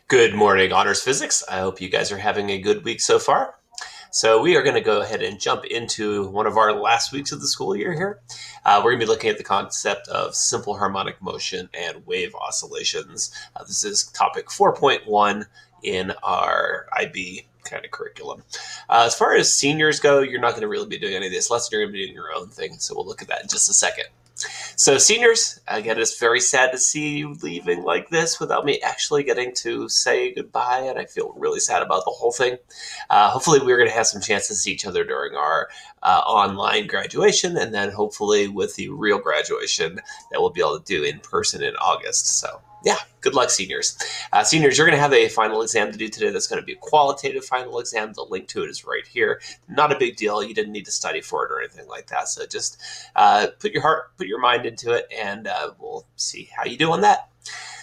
Good morning, Honors Physics. I hope you guys are having a good week so far. So we are going to go ahead and jump into one of our last weeks of the school year here. We're going to be looking at the concept of simple harmonic motion and wave oscillations. This is topic 4.1 in our IB kind of curriculum. As far as seniors go, you're not going to really be doing any of this lesson. You're going to be doing your own thing. So we'll look at that in just a second. So, seniors, again, it's very sad to see you leaving like this without me actually getting to say goodbye, and I feel really sad about the whole thing. Hopefully, we're going to have some chance to see each other during our online graduation, and then hopefully with the real graduation that we'll be able to do in person in August. So, yeah, good luck, seniors. Seniors, you're going to have a final exam to do today. That's going to be a qualitative final exam. The link to it is right here. Not a big deal. You didn't need to study for it or anything like that. So just put your mind into it, and we'll see how you do on that.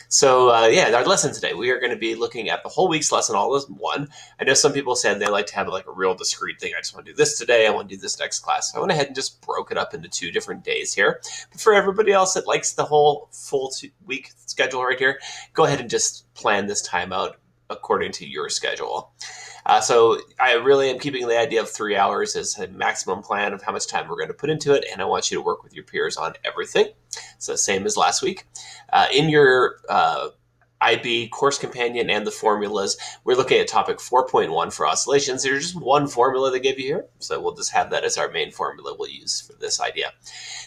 So, yeah, our lesson today, we are going to be looking at the whole week's lesson all as one. I know some people said they like to have like a real discrete thing. I just want to do this today. I want to do this next class. So I went ahead and just broke it up into 2 different days here. But for everybody else that likes the whole full week schedule right here, go ahead and just plan this time out according to your schedule. So I really am keeping the idea of 3 hours as a maximum plan of how much time we're going to put into it, and I want you to work with your peers on everything. So same as last week. In your IB course companion and the formulas, we're looking at topic 4.1 for oscillations. There's just one formula they give you here, so we'll just have that as our main formula we'll use for this idea.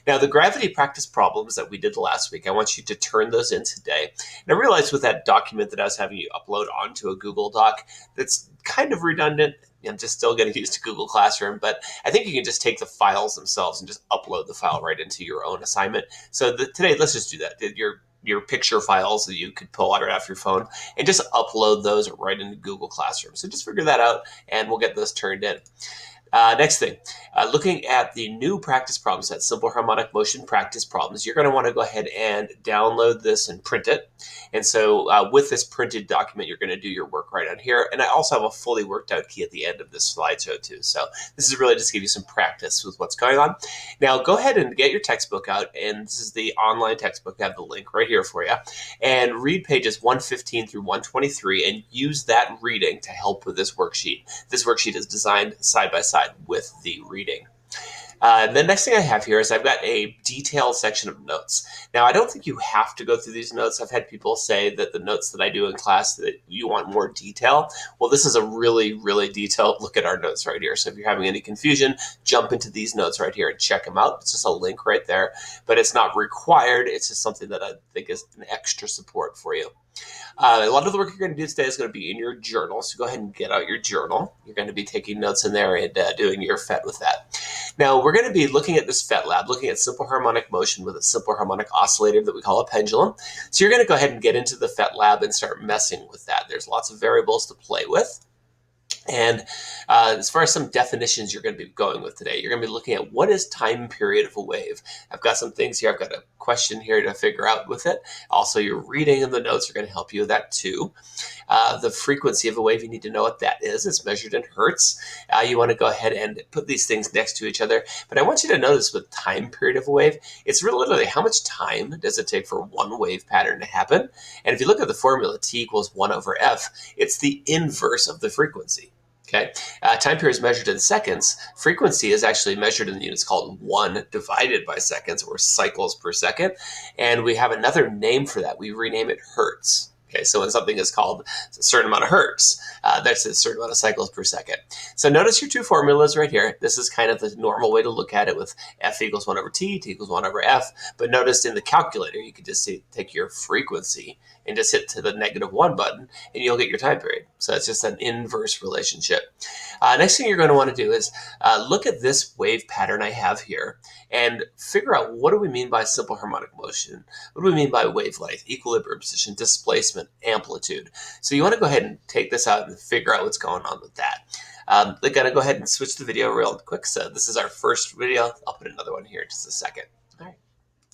Now, the gravity practice problems that we did last week, I want you to turn those in today. And I realized with that document that I was having you upload onto a Google Doc, that's kind of redundant. I'm just still getting used to Google Classroom, but I think you can just take the files themselves and just upload the file right into your own assignment. So today, let's just do that. Your picture files that you could pull out right off your phone and just upload those right into Google Classroom. So just figure that out and we'll get those turned in. Next thing, looking at the new practice problem set, simple harmonic motion practice problems, you're going to want to go ahead and download this and print it. And so with this printed document, you're going to do your work right on here. And I also have a fully worked out key at the end of this slideshow too. So this is really just to give you some practice with what's going on. Now go ahead and get your textbook out. And this is the online textbook. I have the link right here for you. And read pages 115 through 123 and use that reading to help with this worksheet. This worksheet is designed side by side with the reading. The next thing I have here is I've got a detailed section of notes. Now, I don't think you have to go through these notes. I've had people say that the notes that I do in class that you want more detail. Well, this is a really, really detailed look at our notes right here. So if you're having any confusion, jump into these notes right here and check them out. It's just a link right there, but it's not required. It's just something that I think is an extra support for you. A lot of the work you're going to do today is going to be in your journal. So go ahead and get out your journal. You're going to be taking notes in there and doing your FET with that. Now, we're going to be looking at this FET lab, looking at simple harmonic motion with a simple harmonic oscillator that we call a pendulum. So you're going to go ahead and get into the FET lab and start messing with that. There's lots of variables to play with. And as far as some definitions you're going to be going with today, you're going to be looking at what is time period of a wave. I've got some things here. I've got a question here to figure out with it. Also, your reading and the notes are going to help you with that too. The frequency of a wave, you need to know what that is. It's measured in hertz. You want to go ahead and put these things next to each other. But I want you to notice with time period of a wave, it's really literally how much time does it take for one wave pattern to happen? And if you look at the formula, T equals 1 over F, it's the inverse of the frequency. Okay, time period is measured in seconds. Frequency is actually measured in units called 1 divided by seconds, or cycles per second. And we have another name for that. We rename it hertz. Okay, so when something is called a certain amount of hertz, that's a certain amount of cycles per second. So notice your 2 formulas right here. This is kind of the normal way to look at it with F equals 1 over T, T equals 1 over F. But notice in the calculator, you could just take your frequency and just hit to the -1 button, and you'll get your time period. So it's just an inverse relationship. Next thing you're going to want to do is look at this wave pattern I have here and figure out what do we mean by simple harmonic motion? What do we mean by wavelength, equilibrium position, displacement, amplitude? So you want to go ahead and take this out and figure out what's going on with that. They're going to go ahead and switch the video real quick. So this is our first video. I'll put another one here in just a second.